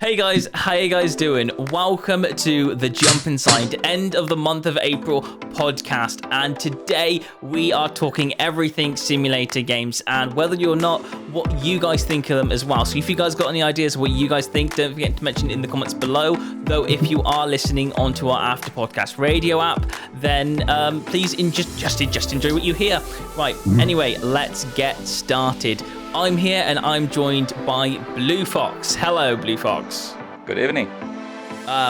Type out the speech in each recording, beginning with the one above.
Hey guys, how you guys doing? Welcome to the Jump Inside end of the month of April podcast, and today we are talking everything simulator games and whether or not what you guys think of them as well. So if you guys got any ideas of what you guys think, don't forget to mention it in the comments below. Though if you are listening onto our After Podcast radio app, then please just enjoy what you hear. Right, anyway, let's get started. I'm here and I'm joined by Blue Fox. Hello, Blue Fox. Good evening.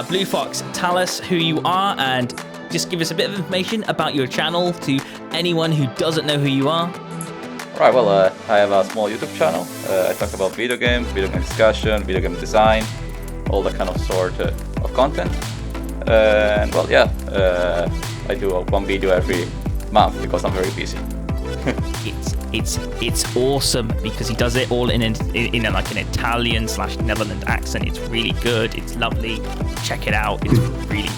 Blue Fox, tell us who you are and just give us a bit of information about your channel to anyone who doesn't know who you are. Alright, well, I have a small YouTube channel. I talk about video games, video game discussion, video game design, all that kind of sort of content. And well, yeah, I do one video every month because I'm very busy. It's awesome because he does it all in like an Italian/Netherlands accent. It's really good. It's lovely. Check it out. It's really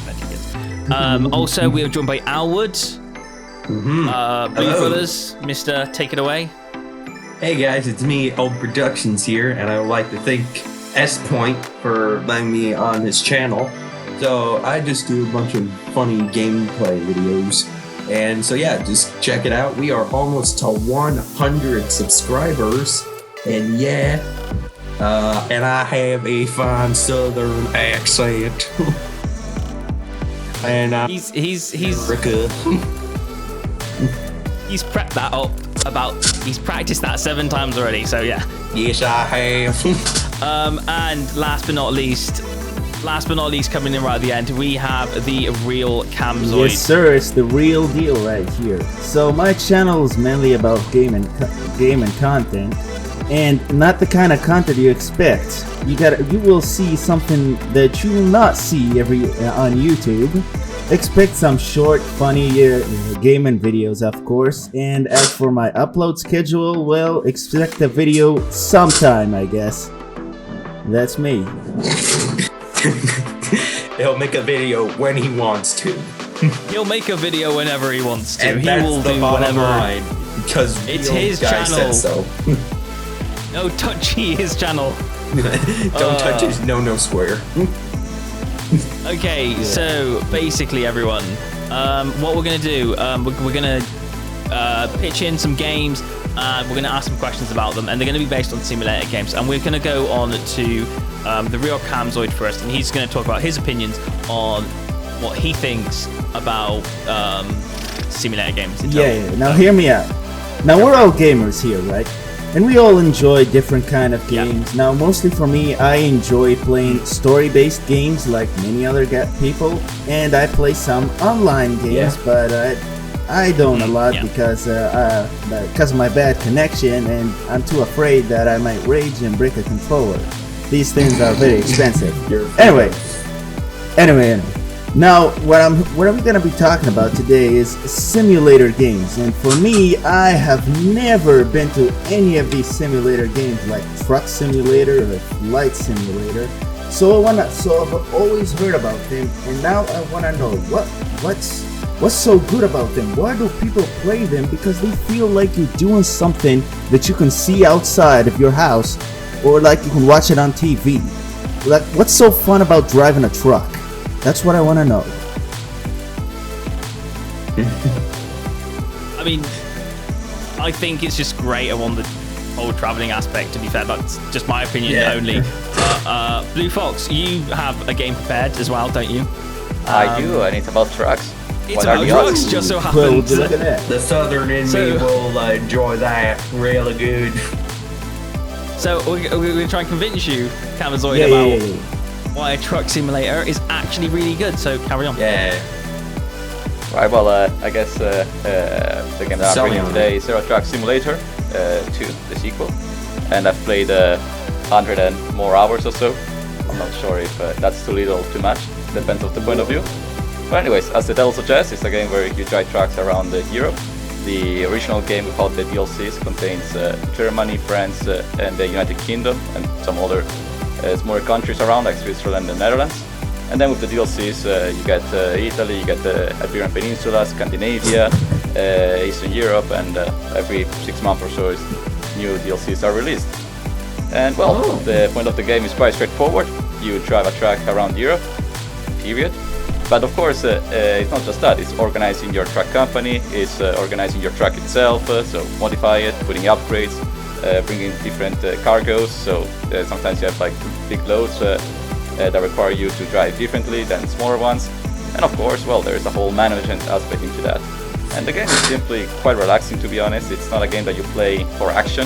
good. Also, we are joined by Lwood. Blue Brothers. Mr. Take it away. Hey guys, it's me, Lwood Productions here, and I would like to thank S Point for letting me on his channel. So I just do a bunch of funny gameplay videos. And so yeah, just check it out. We are almost to 100 subscribers, and yeah, and I have a fine southern accent. And he's Rica. He's prepped that up he's practiced that 7 times already. So yeah. Yes, I have. And last but not least, coming in right at the end, we have the real KAMIZOIDE. Yes, sir, it's the real deal right here. So my channel is mainly about game and content, and not the kind of content you expect. You will see something that you will not see on YouTube. Expect some short, funny gaming videos, of course. And as for my upload schedule, well, expect a video sometime, I guess. That's me. He'll make a video when he wants to. He'll make a video whenever he wants to. And he that's will the do bottom whatever. line, because It's his channel. said so. No touchy his channel. Don't touch his no square. Okay, so basically, everyone, what we're gonna do, we're gonna pitch in some games. We're gonna ask some questions about them, and they're gonna be based on simulator games. And we're gonna go on to the real KAMIZOIDE first, and he's gonna talk about his opinions on what he thinks about simulator games. Yeah. Now hear me out. Now we're all gamers here, right? And we all enjoy different kind of games. Now, mostly for me, I enjoy playing story-based games like many other people, and I play some online games, but I don't a lot because of my bad connection, and I'm too afraid that I might rage and break a controller. These things are very expensive. Anyway. Now, what I'm gonna be talking about today is simulator games, and for me, I have never been to any of these simulator games like Truck Simulator or Flight Simulator. So I've always heard about them, and now I wanna know what's so good about them. Why do people play them? Because they feel like you're doing something that you can see outside of your house, or like you can watch it on TV. Like, what's so fun about driving a truck? That's what I want to know. I mean, I think it's just great on the whole traveling aspect, to be fair. That's just my opinion only. Blue Fox, you have a game prepared as well, don't you? I do, and it's about trucks. It's about trucks, just so happens. Look at that. The southern in me will enjoy that really good. So we're going to try and convince you, KAMIZOIDE, about why a truck simulator is actually really good. So carry on. Yeah. Right, well, I guess the game that I'm playing today is Euro Truck Simulator 2, the sequel. And I've played 100 and more hours or so. I'm not sure if that's too little or too much. Depends on the point of view. But anyways, as the title suggests, it's a game where you drive trucks around Europe. The original game without the DLCs contains Germany, France, and the United Kingdom, and some other smaller countries around like Switzerland and Netherlands. And then with the DLCs, you get Italy, you get the Iberian Peninsula, Scandinavia, Eastern Europe, and every 6 months or so new DLCs are released. And well, the point of the game is quite straightforward. you drive a track around Europe, period. But of course, it's not just that. It's organizing your track company, it's organizing your track itself, so modify it, putting upgrades, bringing different cargoes. So sometimes you have like big loads that require you to drive differently than smaller ones. And of course, well, there is a whole management aspect into that. And the game is simply quite relaxing, to be honest. It's not a game that you play for action.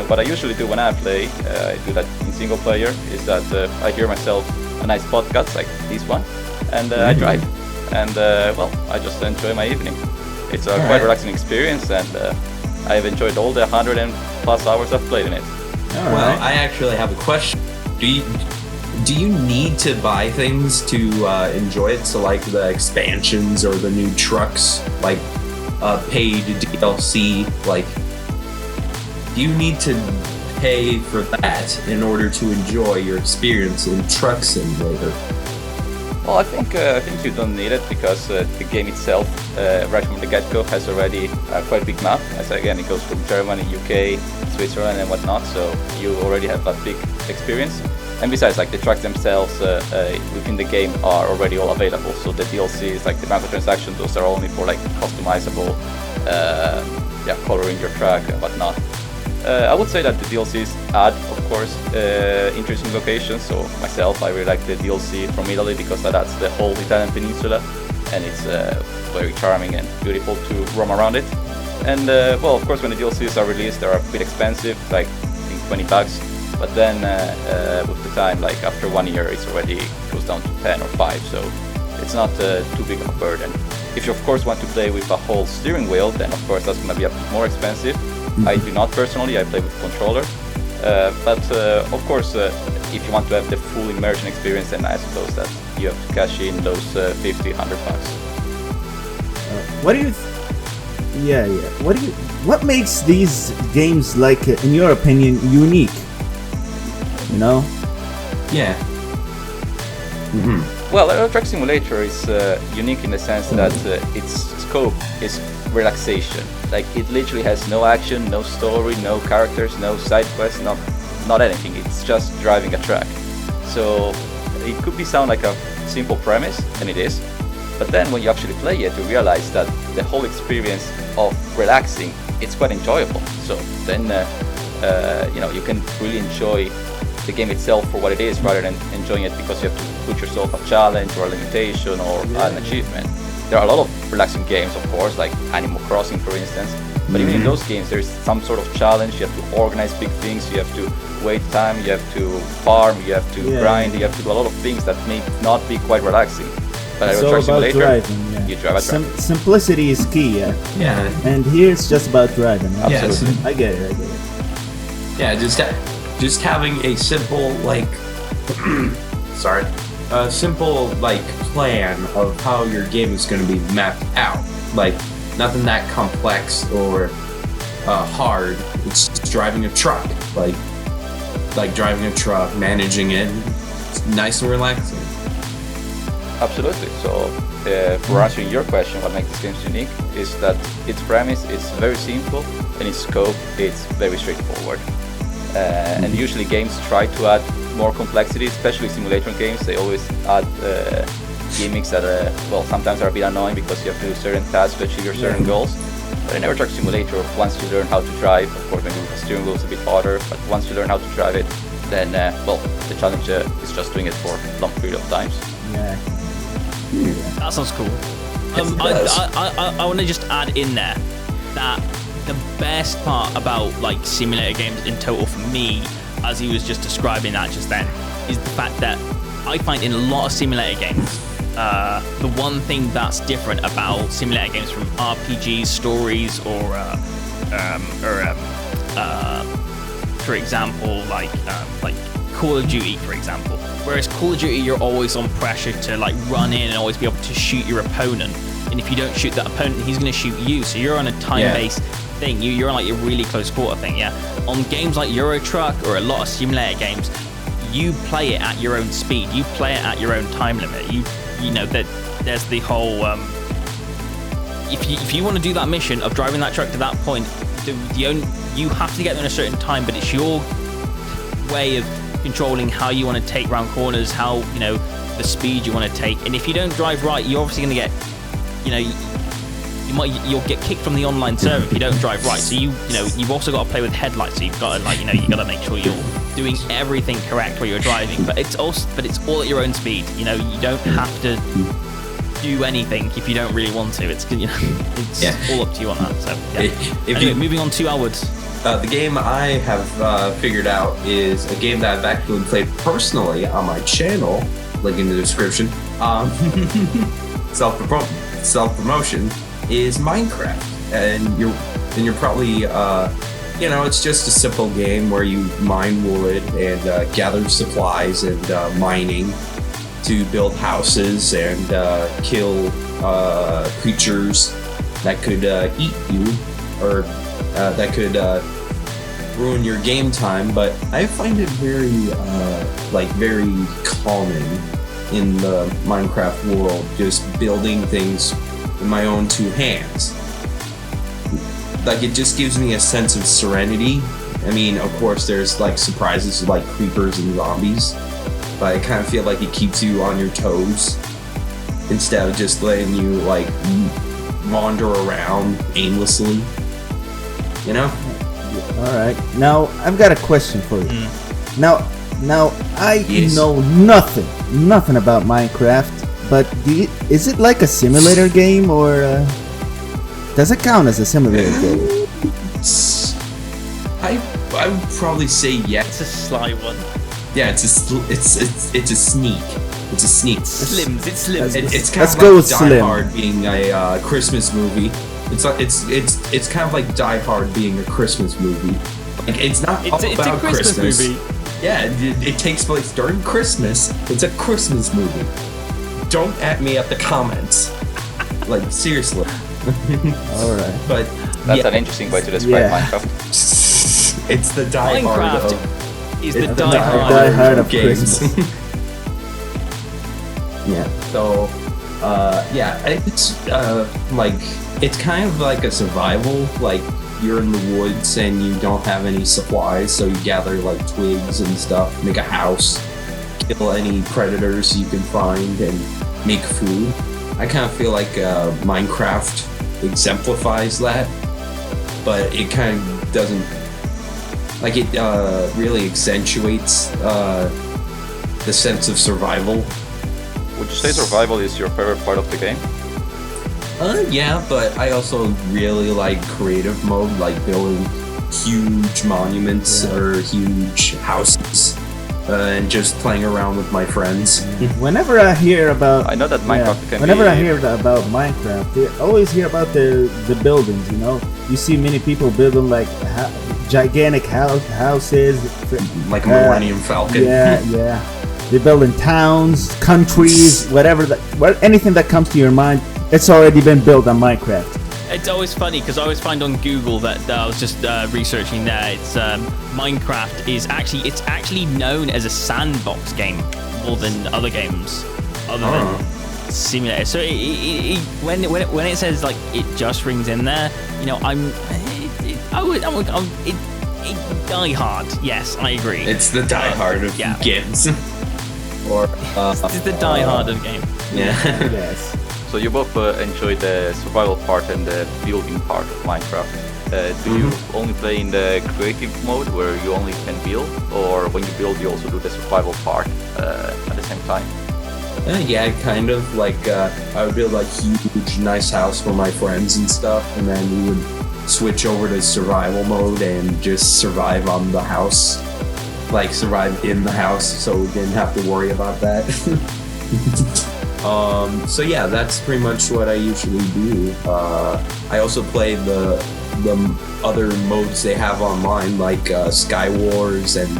What I usually do when I play, I do that in single player, is that I hear myself a nice podcast like this one, and I drive. And well, I just enjoy my evening. It's a quite relaxing experience, and I've enjoyed all the 100+ hours I've played in it. Well, I actually have a question. Do you need to buy things to enjoy it? So like the expansions or the new trucks, like paid DLC, like do you need to pay for that in order to enjoy your experience in Truck Simulator? Well, I think you don't need it because the game itself, right from the get-go, has already a quite big map. As again, it goes from Germany, UK, Switzerland, and whatnot. So you already have a big experience. And besides, like the tracks themselves within the game are already all available. So the DLCs, like the microtransactions, those are only for like customizable, coloring your track and whatnot. I would say that the DLCs add, of course, interesting locations. So myself, I really like the DLC from Italy because that adds the whole Italian peninsula, and it's very charming and beautiful to roam around it. And well, of course, when the DLCs are released, they're a bit expensive, like I think $20. But then with the time, like after 1 year, it's already goes down to 10 or 5. So it's not too big of a burden. If you of course want to play with a whole steering wheel, then of course that's going to be a bit more expensive. I do not personally, I play with controller. But of course, if you want to have the full immersion experience, then I suppose that you have to cash in those $50, $100. What do you? What makes these games, like in your opinion, unique? You know? Yeah. Well, Euro Truck Simulator is unique in the sense that its scope is relaxation. Like it literally has no action, no story, no characters, no side quests, not anything. It's just driving a track. So it could sound like a simple premise, and it is. But then when you actually play it, you realize that the whole experience of relaxing, it's quite enjoyable. So then you can really enjoy the game itself for what it is rather than enjoying it because you have to put yourself a challenge or a limitation or an achievement. There are a lot of relaxing games, of course, like Animal Crossing, for instance. But even in those games, there's some sort of challenge. You have to organize big things. You have to wait time. You have to farm. You have to grind. You have to do a lot of things that may not be quite relaxing. But it's Euro Truck all about Simulator, driving. you drive a truck. Simplicity is key. Yeah. And here it's just about driving. Absolutely. Yeah, I get it. Yeah, just having a simple like a simple like plan of how your game is going to be mapped out. Like nothing that complex or hard. It's just driving a truck. Like driving a truck, managing it. It's nice and relaxing. Absolutely. So, for answering your question, what makes this game unique is that its premise is very simple and its scope is very straightforward. And usually games try to add more complexity, especially simulator games. They always add gimmicks that, sometimes are a bit annoying because you have to do certain tasks to achieve your certain goals. But in Euro Truck Simulator, once you learn how to drive, of course maybe the steering wheel is a bit harder, but once you learn how to drive it, then, the challenge is just doing it for a long period of times. Yeah. That sounds cool. I want to just add in there that the best part about like simulator games in total for me, as he was just describing that just then, is the fact that I find in a lot of simulator games, the one thing that's different about simulator games from RPGs, stories, or for example, like Call of Duty, for example. Whereas Call of Duty, you're always on pressure to like run in and always be able to shoot your opponent. And if you don't shoot that opponent, he's going to shoot you. So you're on a time-based thing. You're on like a really close quarter thing. Yeah. On games like Euro Truck or a lot of simulator games, you play it at your own speed. You play it at your own time limit. You know that there's the whole. If you want to do that mission of driving that truck to that point, you have to get there in a certain time. But it's your way of controlling how you want to take round corners, how, you know, the speed you want to take. And if you don't drive right, you're obviously going to get, you know, you'll get kicked from the online server if you don't drive right. So you know, you've also got to play with headlights. So you've got to, like, you know, you got to make sure you're doing everything correct while you're driving. But it's all at your own speed. You know, you don't have to do anything if you don't really want to. It's, you know, it's all up to you on that. So anyway, moving on to Lwood. The game I have figured out is a game that I've actually played personally on my channel. Link in the description. Self-promotion is Minecraft, and you're probably you know, it's just a simple game where you mine wood and gather supplies and mining to build houses and kill creatures that could eat you, or that could ruin your game time. But I find it very very calming in the Minecraft world, just building things in my own two hands. Like, it just gives me a sense of serenity. I mean, of course, there's like surprises like creepers and zombies, but I kind of feel like it keeps you on your toes instead of just letting you like wander around aimlessly, you know? All right. Now I've got a question for you. Now I know nothing about Minecraft, but is it like a simulator game, or does it count as a simulator game? I would probably say yes. It's a sly one. Yeah, it's a sneak. It's a sneak. It's slims. It's kind of like Die Hard being a Christmas movie. It's kind of like Die Hard being a Christmas movie. Like, it's not all about a Christmas movie. Yeah, it takes place during Christmas. It's a Christmas movie. Don't at me at the comments. Like, seriously. All right. But that's an interesting way to describe Minecraft. It's the Die Hard of... Is the Die Hard of games. Christmas. Yeah. So, it's like, it's kind of like a survival. Like, you're in the woods and you don't have any supplies, so you gather like twigs and stuff, make a house, kill any predators you can find, and make food. I kind of feel like Minecraft exemplifies that, but it kind of doesn't. Like, it really accentuates the sense of survival. Would you say survival is your favorite part of the game? Yeah, but I also really like creative mode, like building huge monuments or huge houses, and just playing around with my friends. Whenever I hear about, I know that Minecraft can whenever I hear about Minecraft, I always hear about the buildings. You know, you see many people building like gigantic houses, like a Millennium Falcon. Yeah. They're building towns, countries, anything that comes to your mind. It's already been built on Minecraft. It's always funny because I always find on Google that I was just researching there. It's Minecraft is actually known as a sandbox game more than other games, other than simulator. So when it says like it just rings in there, you know, Die Hard. Yes, I agree. It's the Die Hard of games. Or it's the Die Hard of game. Yeah. Yes. So you both enjoy the survival part and the building part of Minecraft. Do you only play in the creative mode where you only can build, or when you build you also do the survival part at the same time? Yeah, kind of. Like, I would build like huge, nice house for my friends and stuff, and then we would switch over to survival mode and just survive on the house. Like, survive in the house, so we didn't have to worry about that. So yeah, that's pretty much what I usually do. I also play the other modes they have online, like Sky Wars and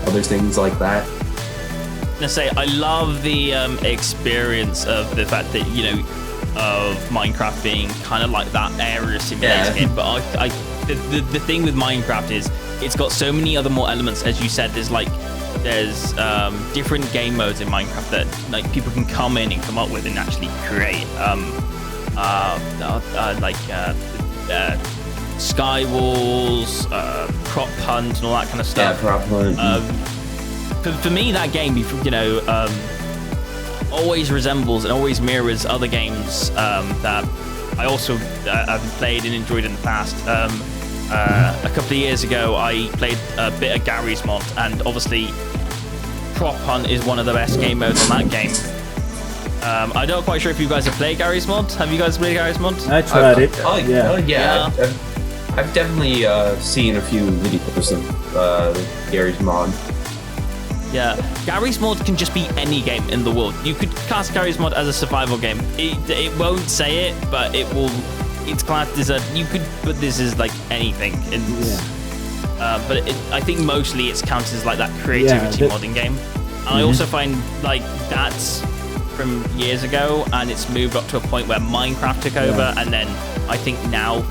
other things like that. I'm gonna say I love the experience of the fact that, you know, of Minecraft being kind of like that area simulator game. But the thing with Minecraft is it's got so many other more elements. As you said, there's different game modes in Minecraft that like people can come in and come up with and actually create. Sky walls, prop hunt, and all that kind of stuff. Yeah, prop hunt. for me, that game, always resembles and always mirrors other games that I also have played and enjoyed in the past. A couple of years ago, I played a bit of Gary's Mod, and obviously, Prop Hunt is one of the best game modes on that game. I'm not quite sure if you guys have played Gary's Mod. Have you guys played Gary's Mod? I tried it. Yeah. I've definitely seen a few videos of Gary's Mod. Yeah, Gary's Mod can just be any game in the world. You could class Gary's Mod as a survival game. It won't say it, but it will. It's classed as but this is like anything. But I think mostly it's counted as like that creativity modding game. And I also find like that's from years ago, and it's moved up to a point where Minecraft took over, and then I think now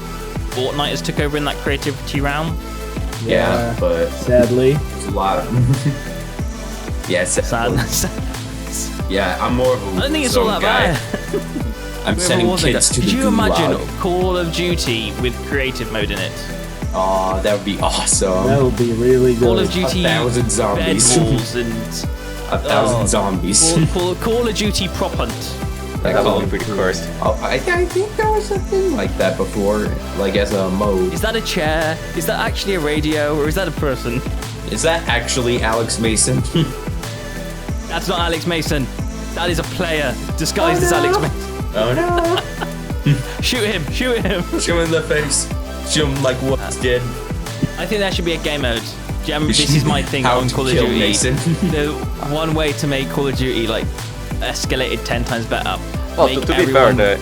Fortnite has took over in that creativity realm. Yeah, but sadly, there's a lot of. Yeah, I'm more of a. I don't think it's all that guy. bad. I'm sending kids to the Could you gulag. imagine Call of Duty with creative mode in it? Oh, that would be awesome. that would be really good. Call of Duty 1,000 zombies. bed walls and 1,000 zombies. Call of Duty Prop Hunt. That would be pretty cursed. Oh, I think there was something like that before, like as a mode. Is that a chair? Is that actually a radio, or is that a person? Is that actually Alex Mason? That's not Alex Mason. That is a player disguised as Alex Mason. Oh no! Shoot him! Shoot him! Shoot him in the face. Shoot him like what's dead. I think there should be a game mode. This is my thing How on to Call of kill Duty. Mason. The one way to make Call of Duty like escalated 10 times better. Well, to be fair, there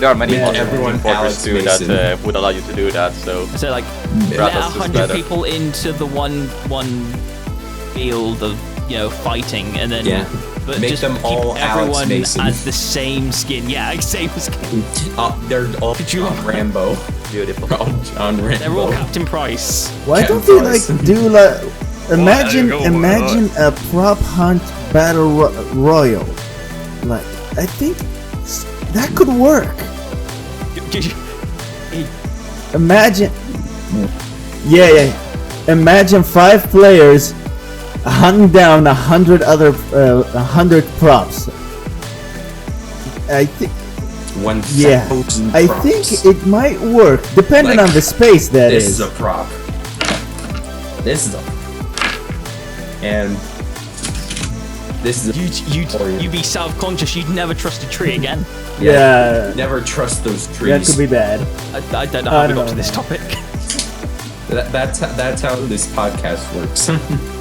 are many mods everyone in Fortress 2 Alex that would allow you to do that. So like let Rattles is 100 better. people into the one field of fighting, and then but Make just them keep all Alex everyone Mason. as the same skin. Yeah, same skin. They're all John Rambo. beautiful. John Rambo. They're all Captain Price. Why don't they like do like imagine a prop hunt battle royal? Like I think that could work. Imagine, imagine 5 players hunting down 100 other 100 props. I think. I think it might work, depending on the space that this is. This is a prop. This is a. And this is a. You'd be self-conscious. You'd never trust a tree again. Yeah. Never trust those trees. That could be bad. I don't know how we got to this topic. That's how this podcast works.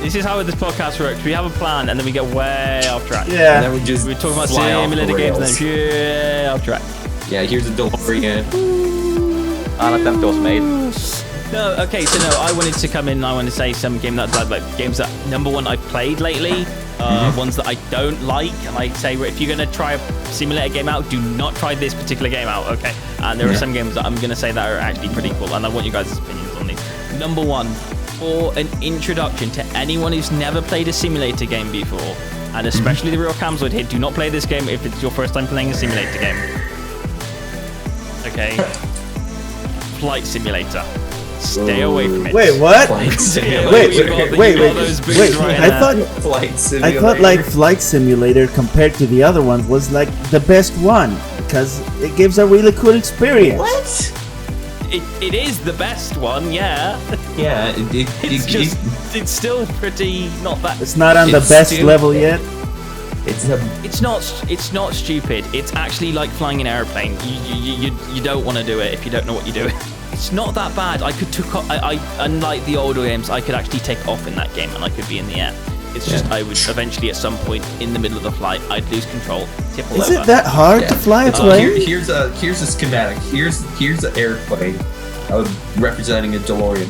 This is how this podcast works. We have a plan, and then we get way off track. Yeah. And then we just We're talking about fly off the simulator games, and rails. then way off track. Yeah, here's a DeLorean. An attempt was made. No, okay, so no, I wanted to come in. I want to say some game that like games that number one I've played lately, ones that I don't like, and I say if you're gonna try a simulator game out, do not try this particular game out, okay? And there are some games that I'm gonna say that are actually pretty cool, and I want you guys' opinions on these. Number one, for an introduction to anyone who's never played a simulator game before, and especially the real KAMIZOIDE here, do not play this game if it's your first time playing a simulator game. Okay? Flight Simulator. Stay away from it. Wait, what? Wait. Right I thought Flight Simulator. I thought like Flight Simulator compared to the other ones was like the best one because it gives a really cool experience. What? It is the best one, yeah. Yeah, It's still pretty not that. It's not on the It's best still- level yet. It's not stupid. It's actually like flying an airplane. You don't want to do it if you don't know what you're doing. It's not that bad. I unlike the older games, I could actually take off in that game and I could be in the air. It's just I would eventually at some point in the middle of the flight I'd lose control, tip all Is over. it that hard to fly a plane? Here's a schematic. Here's the airplane representing a DeLorean.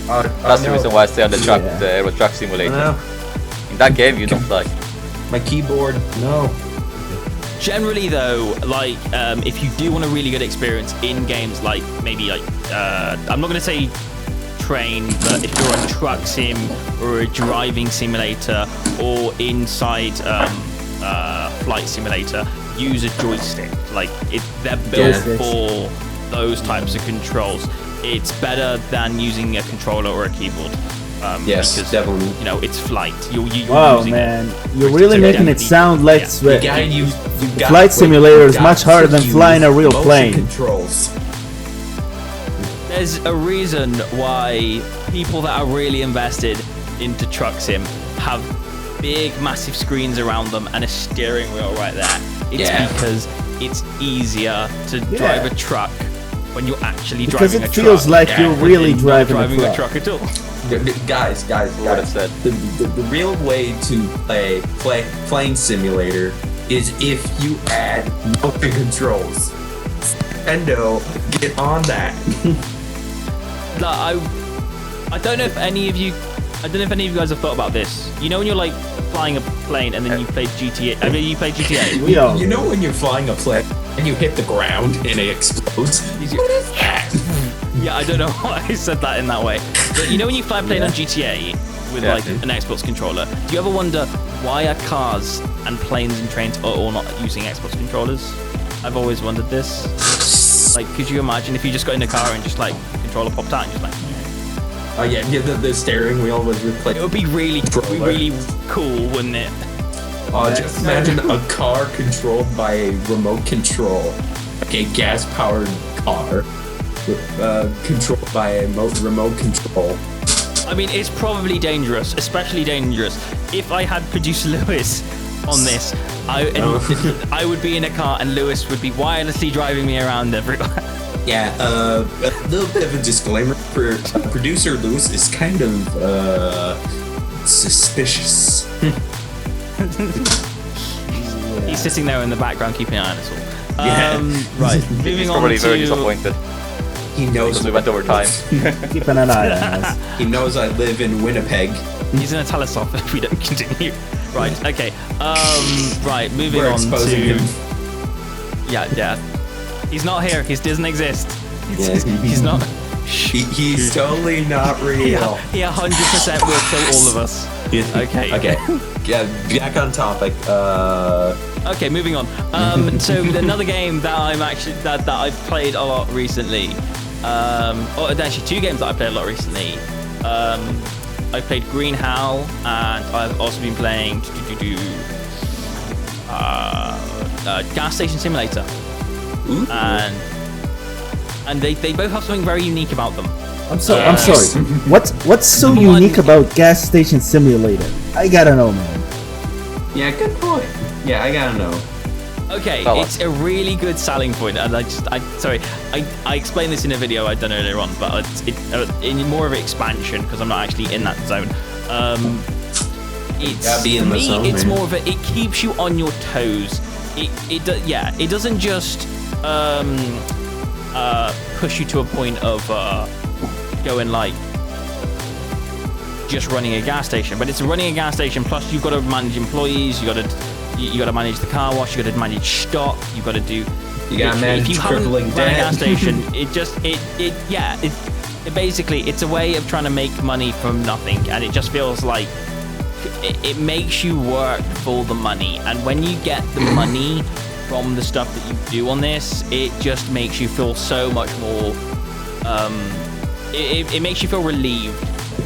That's the reason why I stay on the truck, the Euro Truck Simulator. In that game, you don't fly. My keyboard, no. Generally though, like if you do want a really good experience in games like maybe like I'm not gonna say train, but if you're a truck sim or a driving simulator or inside flight simulator, use a joystick. Like they're built for those types of controls. it's better than using a controller or a keyboard. Yes, because, definitely. You know, it's flight. You're Wow, using man, it. you're really making it sound like Flight simulator is much harder than flying a real plane. Controls. There's a reason why people that are really invested into truck sim have big, massive screens around them and a steering wheel right there. It's because it's easier to drive a truck when you're actually driving a truck. Because it feels like you're really driving a truck at all. Guys, the real way to play plane simulator is if you add motion controls. Nintendo, get on that. I don't know if any of you guys have thought about this. You know when you're like flying a plane and then you play GTA. I mean, you play GTA. You know when you're flying a plane and you hit the ground and it explodes. What is that? Yeah, I don't know why I said that in that way. But you know when you fly a plane on GTA with like an Xbox controller, do you ever wonder why are cars and planes and trains are all not using Xbox controllers? I've always wondered this. Like, could you imagine if you just got in a car and just like the controller popped out and just like... Oh yeah, the steering wheel was replaced. It would be really cool, wouldn't it? Just imagine a car controlled by a remote control, like a gas-powered car, controlled by a remote control. I mean, it's probably dangerous, especially dangerous. If I had producer Lewis on this, I would be in a car and Lewis would be wirelessly driving me around everywhere. Yeah, a little bit of a disclaimer. Producer Lewis is kind of suspicious. He's sitting there in the background keeping an eye on us all. Right, moving He's on probably to... very disappointed. He knows we went over time. Keeping an eye on us. He knows I live in Winnipeg. He's gonna tell us off if we don't continue. Right, okay. Right, moving We're on exposing to... him. Yeah. He's not here. He doesn't exist. He's not... He's totally not real. He 100% will kill all of us. Okay. Yeah, back on topic. Okay, moving on. So another game that that I've played a lot recently. Actually, two games that I played a lot recently. I played Green Hell, and I've also been playing Gas Station Simulator. Ooh. And they both have something very unique about them. I'm sorry. What's so unique about Gas Station Simulator? I gotta know, man. Yeah, good point. Yeah, I gotta know. Okay, it's a really good selling point, and I explained this in a video I'd done earlier on, but in more of an expansion because I'm not actually in that zone. It's more of it keeps you on your toes. It doesn't just push you to a point of going like just running a gas station, but it's running a gas station plus you've got to manage employees, you got to manage the car wash, you got to manage stock, you got to manage crippling debt. A gas station, it basically it's a way of trying to make money from nothing, and it just feels like it makes you work for the money, and when you get the money from the stuff that you do on this, it just makes you feel so much more it makes you feel relieved,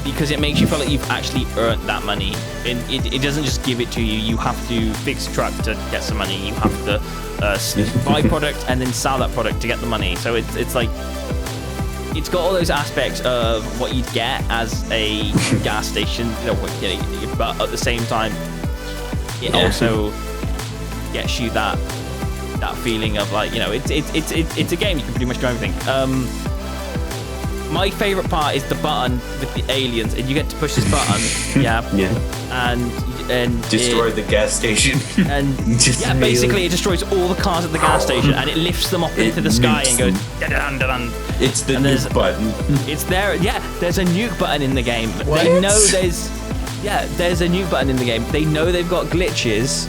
because it makes you feel like you've actually earned that money. It doesn't just give it to you. You have to fix a truck to get some money. You have to buy product and then sell that product to get the money. So it's like it's got all those aspects of what you'd get as a gas station, but at the same time, it also gets you that feeling of like, it's a game. You can pretty much do everything. My favorite part is the button with the aliens, and you get to push this button, and destroy the gas station. And basically it destroys all the cars at the gas station, and it lifts them up into the sky and goes. Dun-dun-dun-dun. It's the nuke button. It's there. Yeah, there's a nuke button in the game. What? They know there's a nuke button in the game. They know they've got glitches,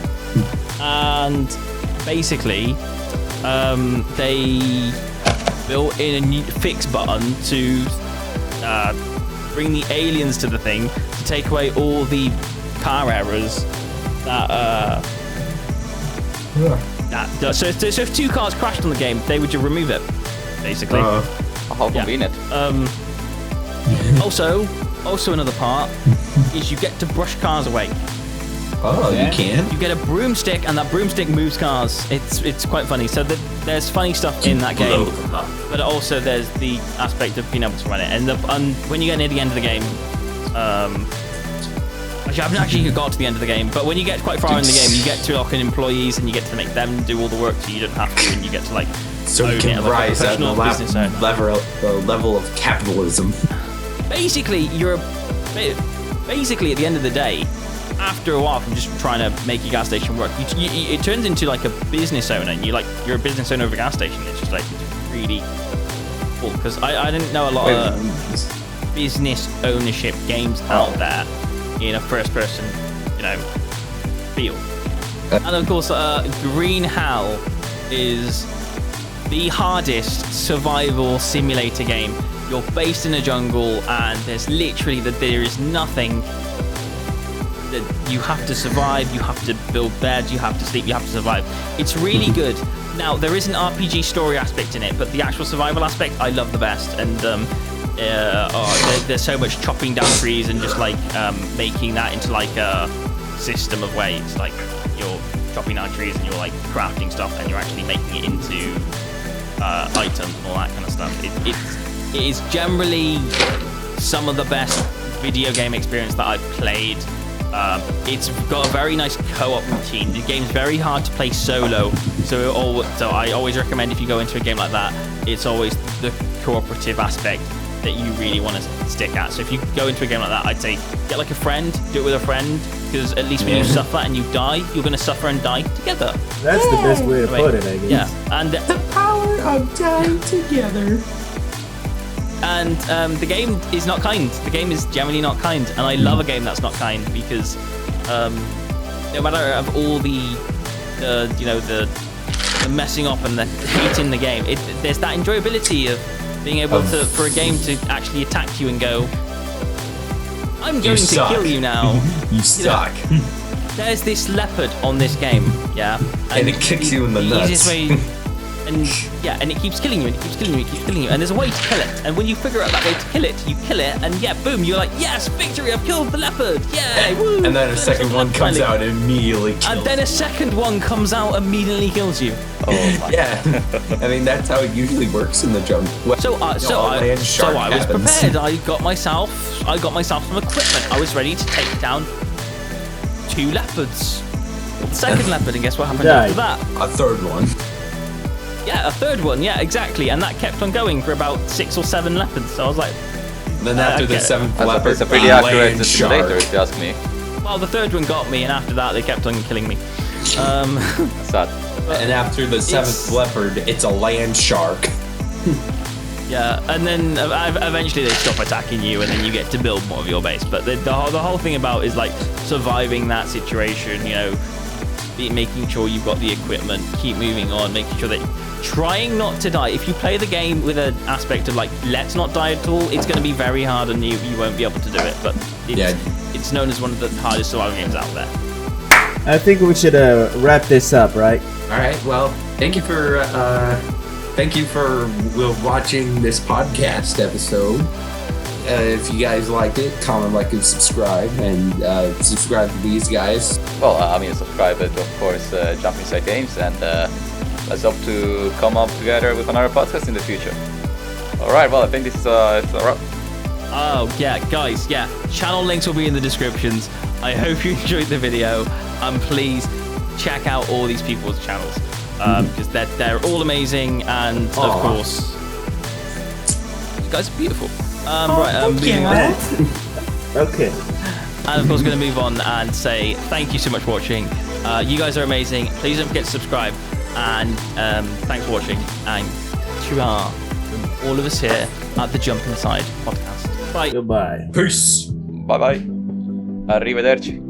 and basically, they built in a new fix button to bring the aliens to the thing to take away all the car errors so if two cars crashed on the game, they would just remove it, basically. How convenient. Also another part is you get to brush cars away. Oh, you can? You get a broomstick, and that broomstick moves cars. It's quite funny. So there's funny stuff in that game, but also there's the aspect of being able to run it. And when you get near the end of the game, actually, I haven't actually got to the end of the game, but when you get quite far in the game, you get to lock in employees, and you get to make them do all the work, so you don't have to, and you get to so you can rise at the level of capitalism. Basically, basically at the end of the day, after a while from just trying to make your gas station work, it turns into like a business owner, and you're a business owner of a gas station. It's just like it's really cool, because I didn't know a lot of business ownership games out there in a first-person, feel. And of course, Green Hell is the hardest survival simulator game. You're based in a jungle, and there's literally there is nothing. That you have to survive, you have to build beds, you have to sleep, you have to survive. It's really good. Now, there is an RPG story aspect in it, but the actual survival aspect I love the best. And there's so much chopping down trees and just making that into like a system of ways. Like you're chopping down trees and you're like crafting stuff, and you're actually making it into items and all that kind of stuff. It is generally some of the best video game experience that I've played. It's got a very nice co-op routine. The game's very hard to play solo, so I always recommend if you go into a game like that, it's always the cooperative aspect that you really want to stick at. So if you go into a game like that, I'd say get like a friend, do it with a friend, because at least when you suffer and you die, you're going to suffer and die together. That's the best way to put it, I guess. Yeah, and the power of dying together. And the game is not kind. The game is generally not kind, and I love a game that's not kind, because no matter of all the messing up and the hate in the game, there's that enjoyability of being able for a game to actually attack you and go, I'm going to kill you now. You suck. There's this leopard on this game, and it kicks you in the nuts. Easiest way, and it keeps killing you, and it keeps killing you, and it keeps killing you, and there's a way to kill it. And when you figure out that way to kill it, you kill it, and boom, you're like, yes, victory! I've killed the leopard! Yay! Woo! And then a second one comes out and immediately kills. And then a second one comes out and immediately kills you. Oh my. Yeah, I mean that's how it usually works in the jungle. So I was prepared. I got myself some equipment. I was ready to take down 2 leopards. The second leopard, and guess what happened after that? A third one. Yeah, a third one. Yeah, exactly. And that kept on going for about 6 or 7 leopards. So I was like. And then after the 7th leopard, it's a pretty accurate simulator, if you ask me. Well, the third one got me, and after that, they kept on killing me. Sad. And after the 7th leopard, it's a land shark. Yeah, and then eventually they stop attacking you, and then you get to build more of your base. But the whole thing about is like surviving that situation, making sure you've got the equipment, keep moving on, making sure that trying not to die. If you play the game with an aspect of like, let's not die at all, it's going to be very hard, and you won't be able to do it. But it's known as one of the hardest survival games out there. I think we should wrap this up, right? All right. Well, thank you for watching this podcast episode. If you guys liked it, comment, like, and subscribe, and subscribe to these guys. Well, subscribe to, of course, JumpInsideGames, and let's hope to come up together with another podcast in the future. Alright, well, I think this is a wrap. Oh, yeah, guys, channel links will be in the descriptions. I hope you enjoyed the video, and please check out all these people's channels, because they're all amazing, and of course, you guys are beautiful. Moving on. Okay. And of course, going to move on and say thank you so much for watching. You guys are amazing. Please don't forget to subscribe. And thanks for watching. And ta from all of us here at the Jump Inside podcast. Bye. Goodbye. Peace. Bye bye. Arrivederci.